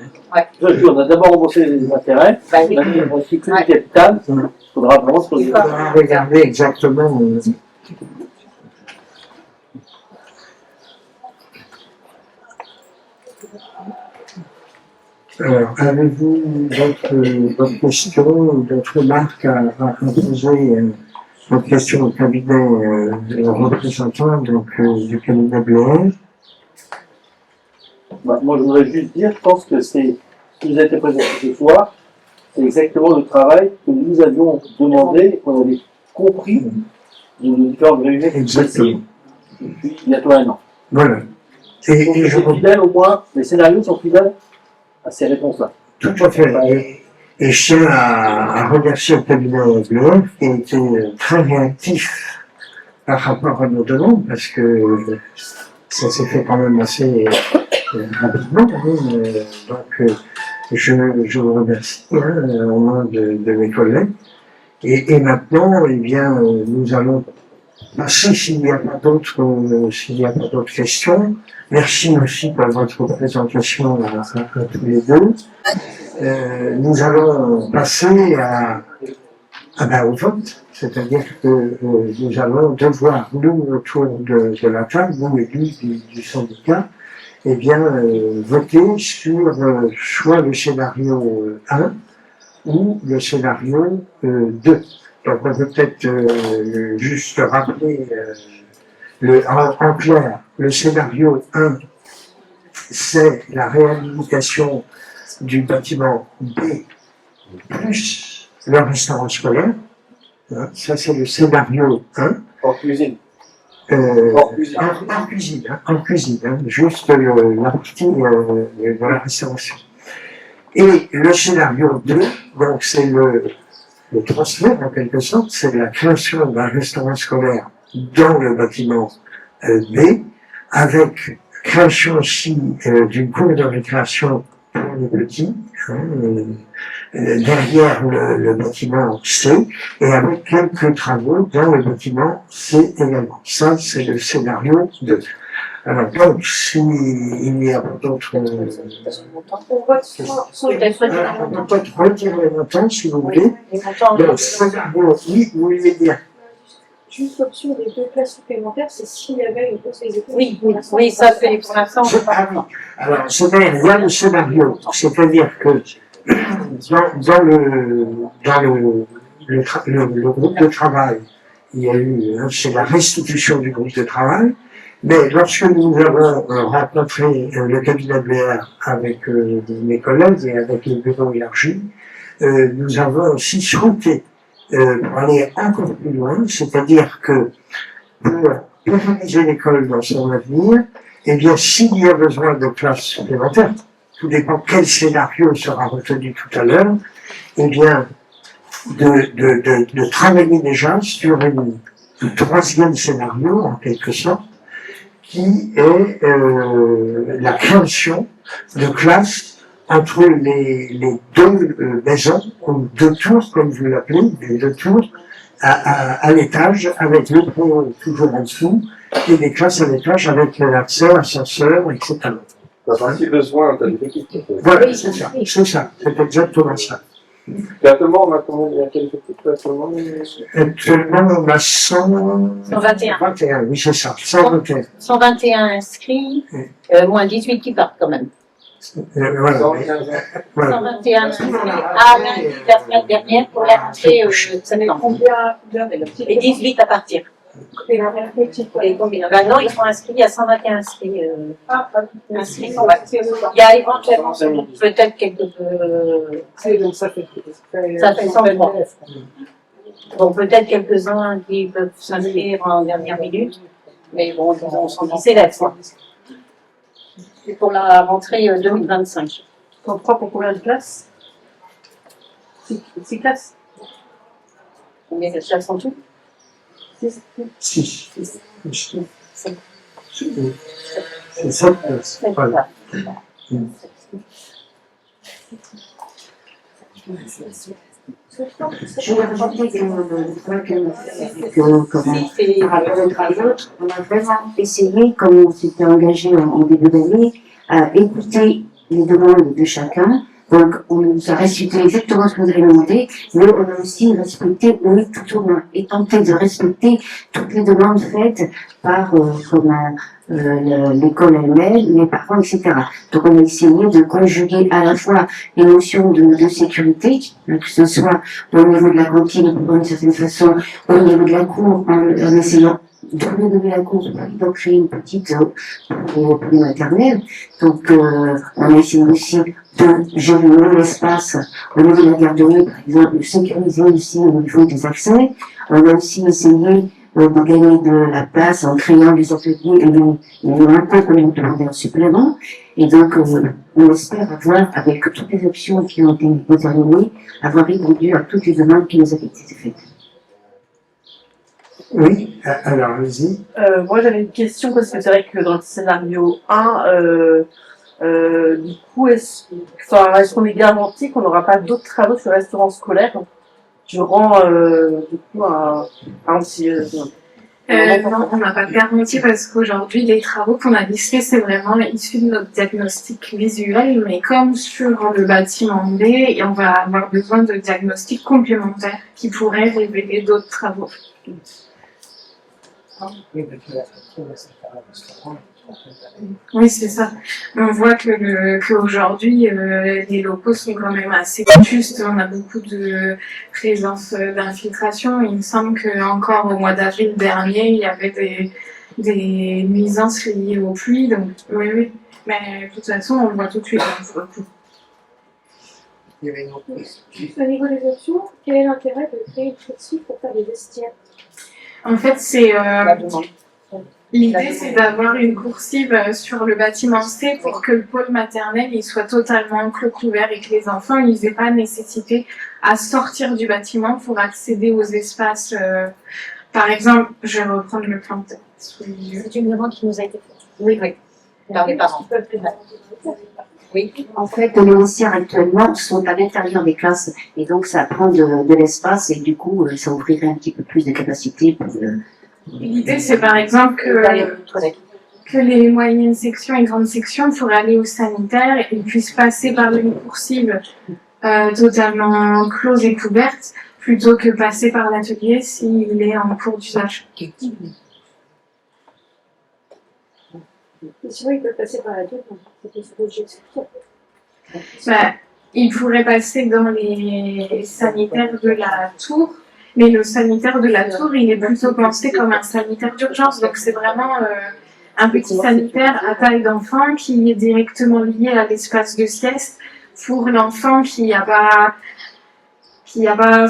On a d'abord remboursé les intérêts, Bah oui. maintenant on reçu que du capital, il faudra vraiment se poser Il faudra regarder exactement. Alors, avez-vous d'autres questions ou d'autres remarques à poser votre question au cabinet représentant du cabinet Blaise? Bah, moi, je voudrais juste dire, je pense que ce qui nous a été présenté ce soir, c'est exactement le travail que nous avions demandé et qu'on avait compris de nos différentes réunions Exactement. depuis bientôt un an. Voilà. Et Donc, je c'est fidèle, au moins, les scénarios sont fidèles à ces réponses-là. tout à fait. Et je tiens à remercier le cabinet Blaise qui a été très réactif par rapport à nos demandes, parce que ça s'est fait quand même assez rapidement. Donc, je vous remercie au nom de mes collègues. Et maintenant, eh bien, nous allons passer, s'il n'y a pas d'autres questions. Merci aussi pour votre présentation à tous les deux. Nous allons passer au vote, c'est-à-dire que nous allons devoir, nous, autour de la table, nous, élus du syndicat, eh bien, voter sur soit le scénario 1 ou le scénario 2. Donc, on peut peut-être juste rappeler en clair, le scénario 1, c'est la réhabilitation du bâtiment B plus le restaurant scolaire. Ça, c'est le scénario 1. Hors cuisine. En cuisine, juste la partie de la restauration. Et le scénario 2, donc c'est le transfert en quelque sorte, c'est la création d'un restaurant scolaire dans le bâtiment B, avec création aussi d'une cour de récréation pour les petits, derrière le bâtiment C, et avec quelques travaux dans le bâtiment C également. Ça, c'est le scénario 2. Alors, donc, s'il n'y a pas d'autres... On vote sans on peut retirer les montants, si vous voulez. les montants. Donc, scénario, oui, vous voulez dire. Juste l'option des 2 classes supplémentaires, c'est s'il y avait une hausse des écoles. Oui, ça c'est pour l'instant. Ah oui. Alors, il y a le scénario, c'est-à-dire que dans le groupe de travail, il y a eu, c'est la restitution du groupe de travail, mais lorsque nous avons rencontré le cabinet BR avec mes collègues et avec le bureau élargi, nous avons aussi souhaité pour aller encore plus loin, c'est-à-dire que pour pérenniser l'école dans son avenir, eh bien, s'il y a besoin de classes supplémentaires, tout dépend quel scénario sera retenu tout à l'heure, eh bien, de travailler déjà sur un troisième scénario, en quelque sorte, qui est la création de classes entre les deux maisons, ou 2 tours, comme vous l'appelez, les 2 tours, à l'étage, avec le pont toujours en dessous, et des classes à l'étage avec l'accès, ascenseur, etc. Si besoin, t'as des équipes. Voilà, c'est ça, c'est exactement ça. Et actuellement, on a combien il y a quel effectif actuellement? Actuellement, on a 121. 121, oui, c'est ça, 121. 121 inscrits, moins 18 qui partent quand même. Voilà. 115 ans. Voilà. 121 inscrits à lundi de la semaine dernière pour la rentrée septembre. Et 18 à partir. Et combien? Ben non, ils sont inscrits, il y a 121 inscrits. Inscrits. Ouais. Il y a éventuellement peut-être quelques. Ça fait 103. Bon, peut-être quelques-uns qui peuvent s'inscrire en dernière minute, mais bon, disons 110 élèves. Quoi. C'est pour la rentrée 2025. 103 pour combien de classes? 6 classes? Combien de classes en tout? 6. C'est ça, voilà. Je voulais rajouter que par rapport aux travaux, on a vraiment essayé, comme on s'était engagé en début d'année, à écouter les demandes de chacun. Donc, on nous a respecté exactement ce que vous avez demandé, mais on a aussi respecté, oui, tout au moins, et tenté de respecter toutes les demandes faites par l'école elle-même, les parents, etc. Donc, on a essayé de conjuguer à la fois les notions de sécurité, que ce soit au niveau de la cantine, d'une certaine façon, au niveau de la cour, en essayant de redonner la cour, donc créer une petite pour les maternelles. Donc, on a essayé aussi de gérer l'espace au niveau de la garderie, par exemple, de sécuriser aussi au niveau des accès. On a aussi essayé de gagner de la place en créant des ateliers et maintenant qu'on nous demandait un supplément. Et donc, on espère avoir, avec toutes les options qui ont été déterminées, avoir répondu à toutes les demandes qui nous avaient été faites. Oui, alors, allez-y. Moi, j'avais une question parce que c'est vrai que dans le scénario 1, du coup, est-ce qu'on est garanti qu'on n'aura pas d'autres travaux sur le restaurant scolaire durant, du coup, un petit... Non, on n'a pas de garantie parce qu'aujourd'hui, les travaux qu'on a listés, c'est vraiment issu de notre diagnostic visuel, mais comme sur le bâtiment B, on va avoir besoin de diagnostics complémentaires qui pourraient révéler d'autres travaux. Oui, c'est ça. On voit qu'aujourd'hui, les locaux sont quand même assez justes. On a beaucoup de présence d'infiltration. Il me semble qu'encore au mois d'avril dernier, il y avait des nuisances liées aux pluies. Donc, oui. Mais de toute façon, on le voit tout de suite, pour le coup. Juste au niveau des options, quel est l'intérêt de créer une flexible pour faire des vestiaires? En fait, l'idée, c'est d'avoir une coursive sur le bâtiment C pour que le pôle maternel il soit totalement couvert et que les enfants n'aient pas nécessité à sortir du bâtiment pour accéder aux espaces. Par exemple, je vais reprendre le plan de tête. C'est une demande qui nous a été faite. Oui. Par les parents. Oui. En fait, les vestiaires actuellement sont à l'intérieur des classes et donc ça prend de l'espace et du coup, ça ouvrirait un petit peu plus de capacité pour L'idée, c'est par exemple que les moyennes sections et grandes sections pourraient aller au sanitaire et puissent passer par une coursive totalement close et couverte plutôt que passer par l'atelier s'il est en cours d'usage. Et sinon, ils peuvent passer par la double. Ils pourraient passer dans les sanitaires de la tour, mais le sanitaire de la tour, il est plutôt pensé comme un sanitaire d'urgence. Donc c'est vraiment un petit sanitaire à taille d'enfant qui est directement lié à l'espace de sieste pour l'enfant qui n'a pas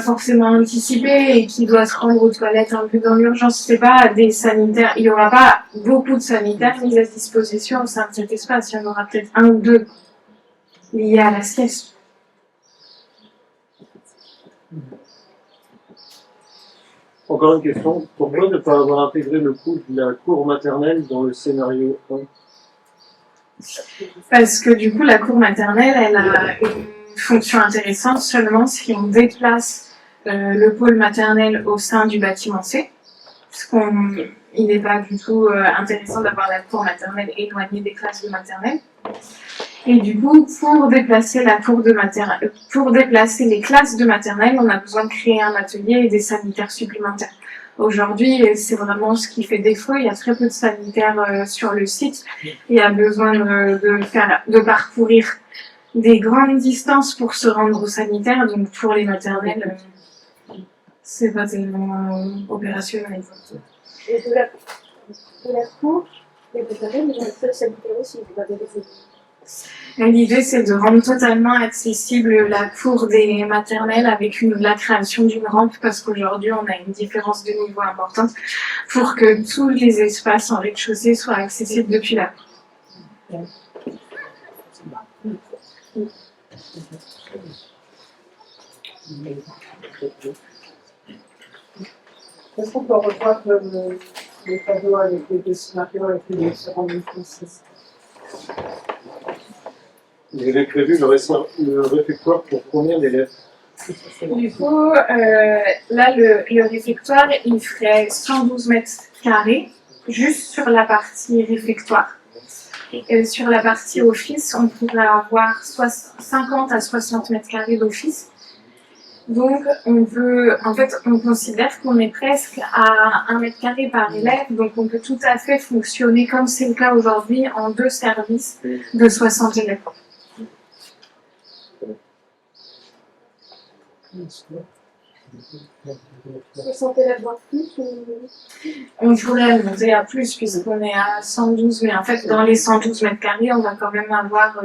forcément anticipé et qui doit se rendre aux toilettes un peu dans l'urgence. C'est pas des sanitaires, il n'y aura pas beaucoup de sanitaires mis à disposition au sein de cet espace. Il y en aura peut-être un ou deux liés à la sieste. Encore une question. Pourquoi ne pas avoir intégré le coût de la cour maternelle dans le scénario 1? Parce que du coup, la cour maternelle, elle a une fonction intéressante seulement si on déplace le pôle maternel au sein du bâtiment C. parce qu'il n'est pas du tout intéressant d'avoir la cour maternelle éloignée des classes de maternelle. Et du coup, pour déplacer pour déplacer les classes de maternelle, on a besoin de créer un atelier et des sanitaires supplémentaires. Aujourd'hui, c'est vraiment ce qui fait défaut. Il y a très peu de sanitaires sur le site. Il y a besoin de parcourir des grandes distances pour se rendre aux sanitaires. Donc pour les maternelles, c'est pas tellement opérationnel. Et de la cour, les maternelles, ils ont fait le sanitaire aussi, vous avez des Et l'idée, c'est de rendre totalement accessible la cour des maternelles avec la création d'une rampe, parce qu'aujourd'hui, on a une différence de niveau importante pour que tous les espaces en rez-de-chaussée soient accessibles depuis la cour. Est-ce qu'on peut revoir les tableaux avec les dessinateurs avec les différents françaises? Vous avez prévu le réfectoire pour combien d'élèves? Du coup, là, le réfectoire, il ferait 112 mètres carrés, juste sur la partie réfectoire. Et sur la partie office, on pourrait avoir 50 à 60 mètres carrés d'office. Donc, on considère qu'on est presque à 1 mètre carré par élève, donc on peut tout à fait fonctionner comme c'est le cas aujourd'hui en 2 services de 60 élèves. On pourrait monter à plus puisqu'on est à 112, mais en fait dans les 112 mètres carrés, on va quand même avoir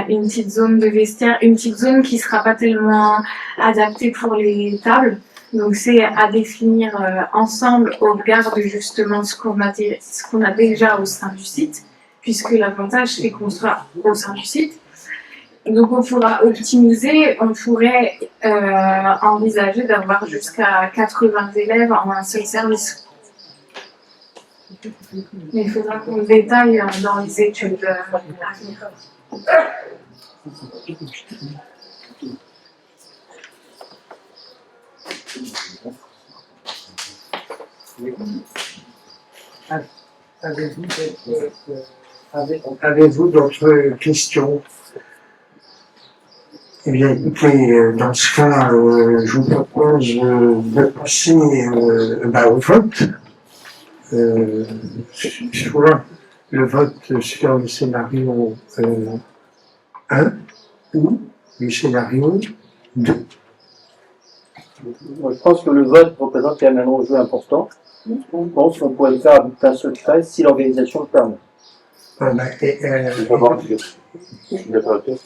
une petite zone de vestiaire, une petite zone qui sera pas tellement adaptée pour les tables. Donc c'est à définir ensemble au regard de justement ce qu'on a déjà au sein du site, puisque l'avantage c'est qu'on sera au sein du site. Donc on pourra optimiser, on pourrait envisager d'avoir jusqu'à 80 élèves en un seul service. Mais il faudra qu'on le détaille dans les études à venir. Avez-vous d'autres questions? Eh bien, écoutez, dans ce cas, je vous propose de passer au vote. Soit le vote sur le scénario 1 ou le scénario 2. Moi, je pense que le vote représente quand même un enjeu important. Je pense qu'on pourrait le faire à bulletin secret si l'organisation le permet.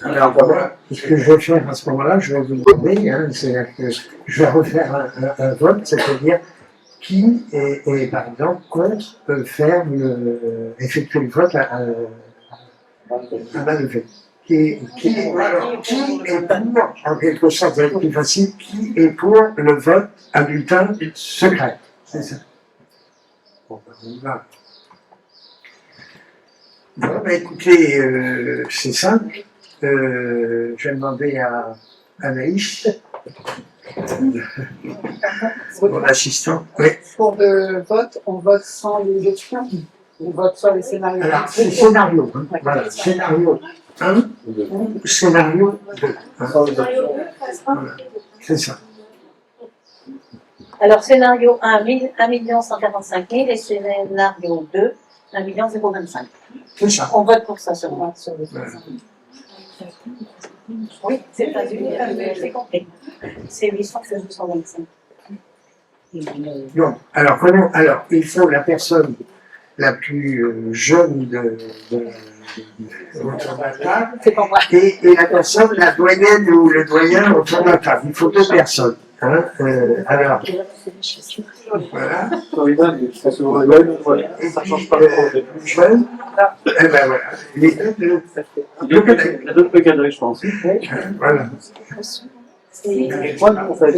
Alors, ce que je vais faire à ce moment-là, je vais vous demander, c'est-à-dire que je vais refaire un vote, c'est-à-dire qui est par exemple contre effectuer le vote à main levée. Qui est pour, en quelque sorte, ça va être plus facile, qui est pour le vote à bulletin secret. C'est ça. Bon, voilà. Bon, écoutez, c'est simple. Je vais demander à Anaïs, mon assistant. Oui. Pour le vote, on vote sans les options. On vote sur les scénarios. Alors, c'est scénario. Voilà, scénario 1 ou scénario 2. Voilà, c'est ça. Alors, scénario 1, 1 145 000 et scénario 2, 1 025 000. C'est ça. On vote pour ça seulement. Voilà. Oui, c'est pas c'est compris. C'est 800, c'est 225. Bon, alors, il faut la personne la plus jeune autour de la table C'est pour moi. et la personne, la doyenne ou le doyen autour de la table. Il faut 2 personnes. Alors, voilà. Et puis, le plus jeune, eh ben voilà. Les deux peut cadrer, je pense. voilà. Moi, on fait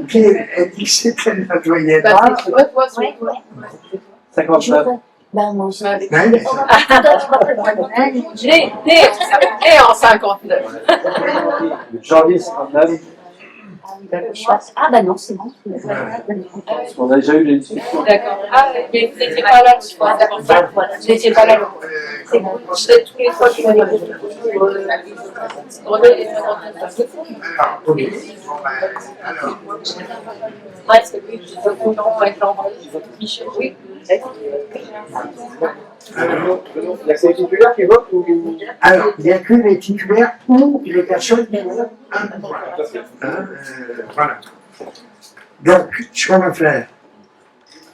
Qui elle dit que c'était la doyenne. 59. Moi aussi. Né en 59. Janvier 59. Ah bah non, c'est bon. Parce qu'on a déjà eu les discussions. D'accord. Ah, mais vous n'étiez pas là, je crois. D'accord. Voilà. Vous n'étiez pas là. C'est bon. Vous êtes tous les trois qui vont aller. Ouais, c'est lui. On va être là. Michel, oui. C'est les titulaires qui votent ou... Alors, il n'y a que les titulaires ou les personnes qui ont un pouvoir. Voilà. Donc, ce qu'on va faire,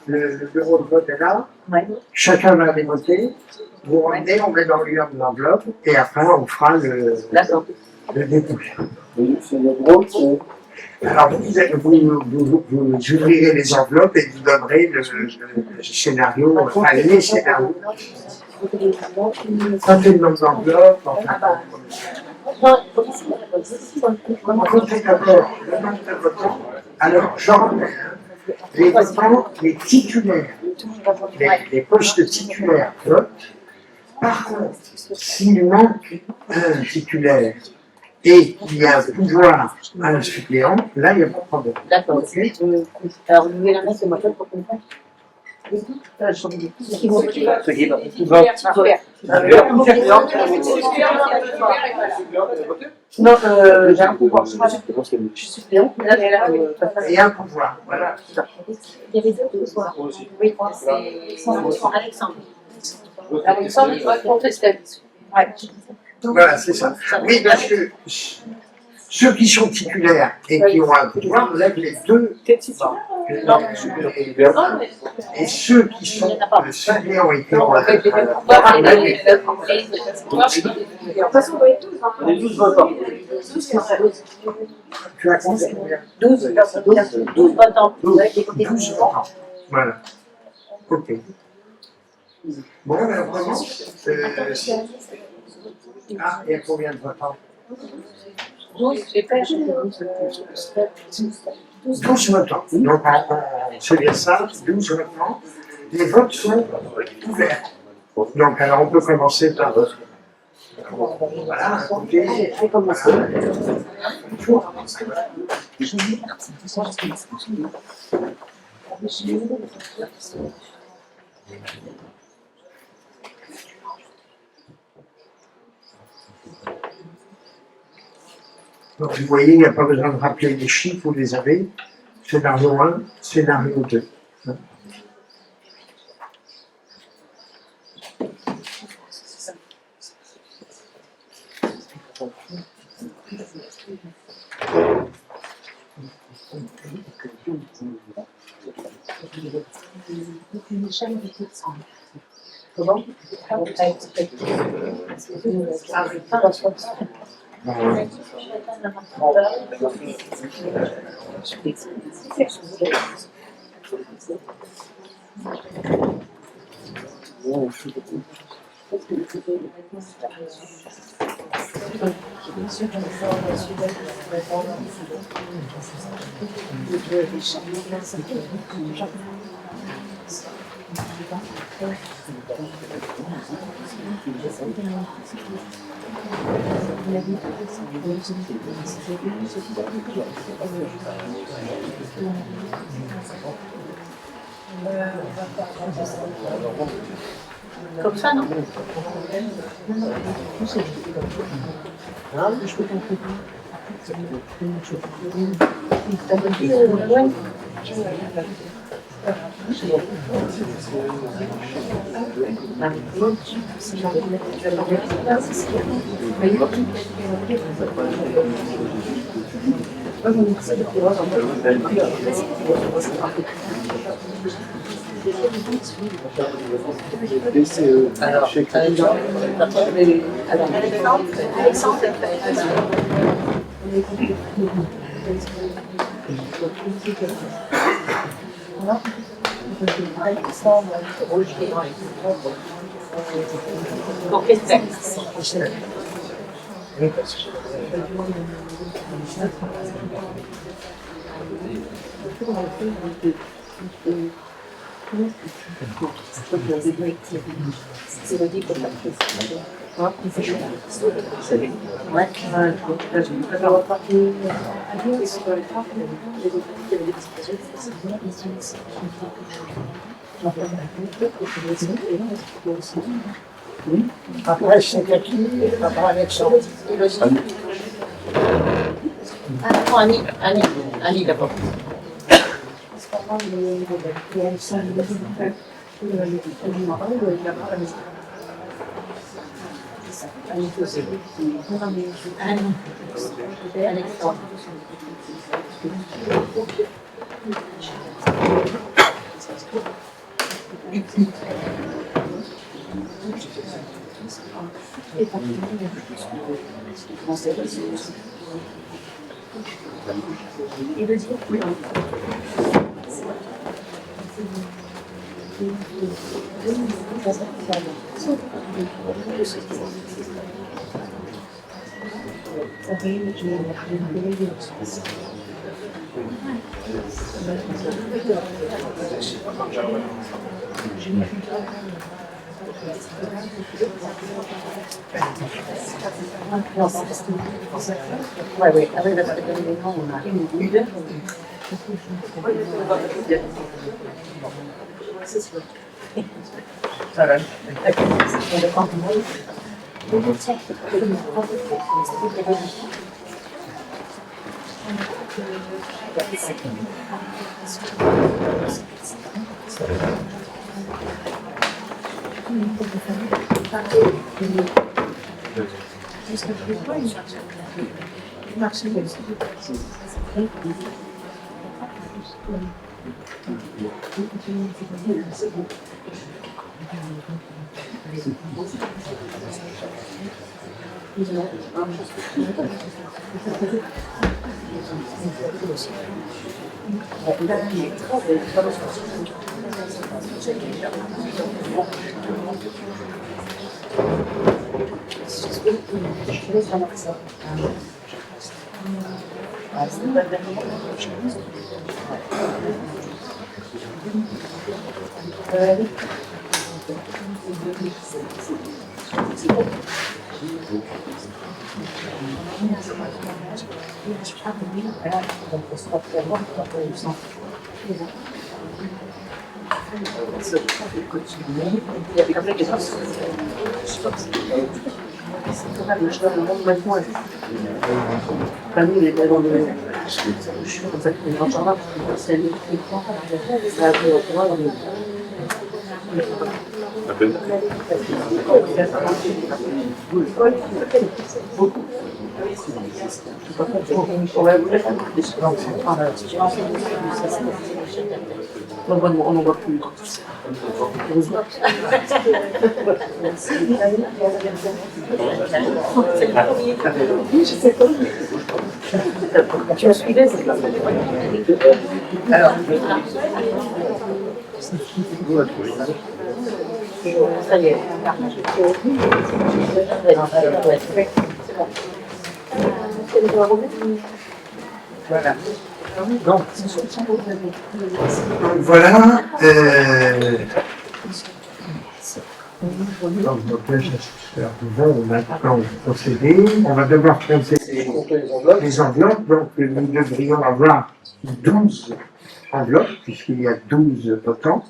le bureau de vote est là, Ouais. chacun va aller voter, vous revenez, on met dans l'enveloppe, et après on fera le dépouille. C'est le gros, c'est... Alors, vous ouvrirez les enveloppes et vous donnerez le scénario, enfin les scénarios. Ça fait le nombre d'enveloppes, enfin. Comptez d'abord le nombre de votants. Alors, j'en remets les votants, les titulaires, les postes titulaires votent. Par contre, s'il manque un titulaire et qu'il y a un pouvoir à un suppléant, là, il n'y a pas de problème. D'accord. Alors, vous voulez la mettre, c'est moi pour comprendre. Qui vont voter. Ceux qui votent. Non, j'ai un pouvoir. Je suis suppléant. Et un pouvoir, voilà. Il y avait deux pouvoirs. Oui, c'est Alexandre. Alexandre, il va contester. Ouais. Voilà, c'est ça. Oui, parce que ceux qui sont titulaires et qui ont un pouvoir lèvent les deux. Et ceux qui sont suppléants et qui ont un pouvoir lèvent les deux. On est 12 votants. Tu as compté combien 12 votants. 12 votants. Voilà. Ok. Bon, ben on commence. Ah, il y a combien de votants 12, j'ai pas 12 votants. Donc, c'est bien ça, 12 votants. Les votes sont ouverts. Donc, alors, on peut commencer par... Voilà, compter. Donc, vous voyez, il n'y a pas besoin de rappeler les chiffres, vous les avez. Scénario 1, scénario 2. Comment Comme ça, non? Pour quel texte? Après, c'est qui? Après, Alexandre. Ah non, Annie d'abord. Alexandre. Oui, avec la l'élément, on a une idée. On n'en voit plus. Tu me suivais, c'est pas alors, ça y est. Voilà. Donc, voilà. Nous maintenant procéder. On va devoir procéder les enveloppes. Donc, nous devrions avoir 12 enveloppes, puisqu'il y a 12 votants.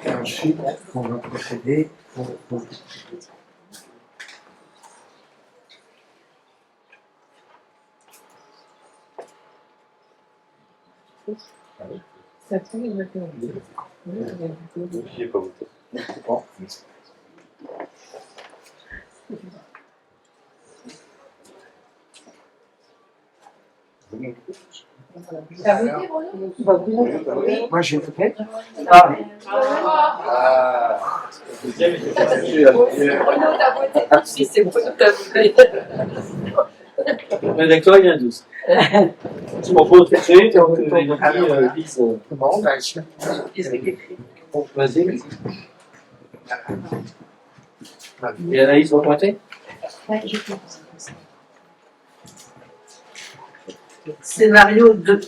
Et ensuite, on va procéder au ça tombe exactement. J'y ai pas voté. Moi, j'ai fait. On est d'accord, il y a 12. Je propose de créer, donc les 10 vas-y. Et Anaïs va pointer? Scénario 2.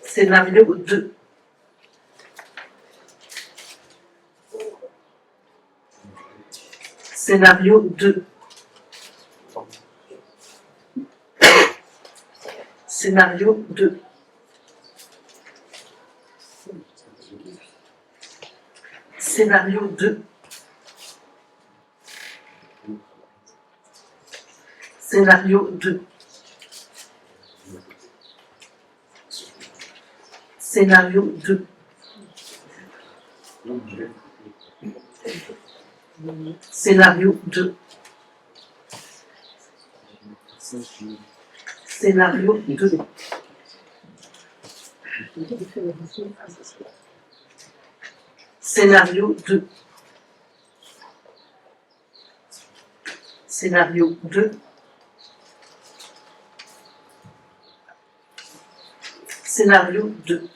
Scénario 2. Scénario 2. Scénario 2. Scénario 2. Scénario 2. Scénario 2. Scénario 2. Scénario 2. Scénario 2. Scénario 2. Scénario 2.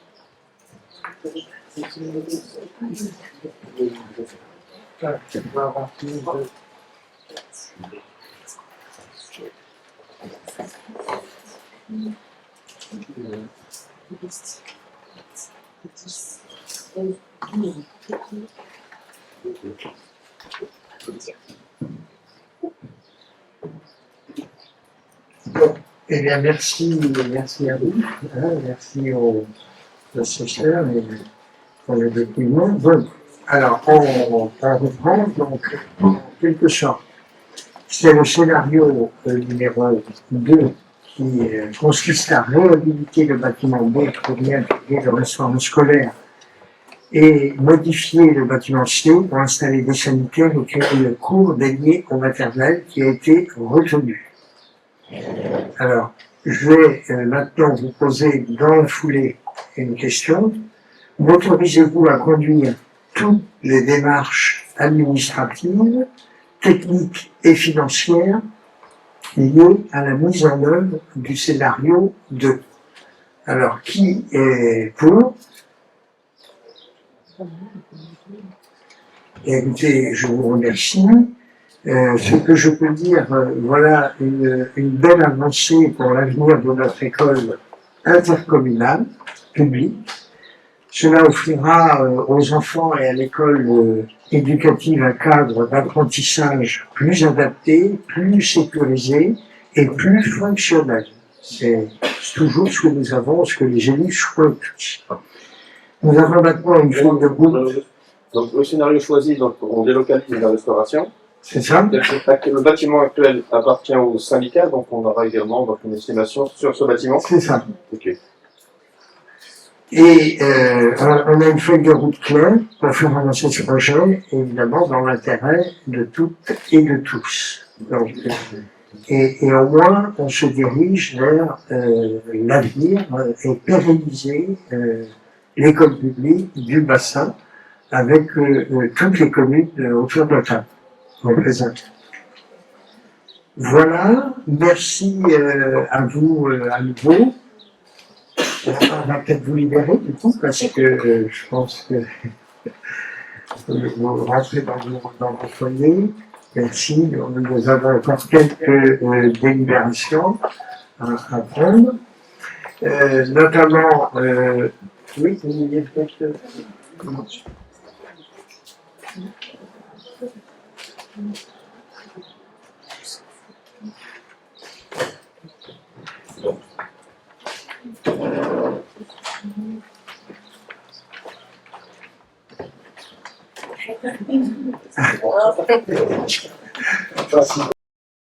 Eh bien, merci à vous, merci aux assesseurs pour le document. Donc, alors, on reprend donc en quelque sorte. C'est le scénario numéro 2 qui consiste à réhabiliter le bâtiment B pour y intégrer le restaurant scolaire et modifier le bâtiment C pour installer des sanitaires et créer une cour dédiée au maternel qui a été retenu. Alors, je vais maintenant vous poser dans la foulée une question. M'autorisez-vous à conduire toutes les démarches administratives, techniques et financières liées à la mise en œuvre du scénario 2? Alors, qui est pour? Écoutez, je vous remercie. Ce que je peux dire, voilà une belle avancée pour l'avenir de notre école intercommunale, publique. Cela offrira aux enfants et à l'école éducative un cadre d'apprentissage plus adapté, plus sécurisé et plus fonctionnel. C'est toujours ce que nous avons, ce que les élus souhaitent. Nous avons maintenant une feuille de route. Donc le scénario choisi, donc on délocalise la restauration. C'est ça? Le bâtiment actuel appartient au syndicat, donc on aura également donc, une estimation sur ce bâtiment. C'est ça. Ok. Et on a une feuille de route claire pour faire avancer ce projet, évidemment dans l'intérêt de toutes et de tous. Donc, et au moins, on se dirige vers l'avenir et pérenniser l'école publique du bassin avec toutes les communes autour de la table représentées. Voilà, merci à vous à nouveau. On va peut-être vous libérer du coup, parce que je pense que vous rentrez dans vos foyers. Merci. Nous avons encore quelques délibérations à prendre. Notamment, oui, vous vouliez peut-être commencer.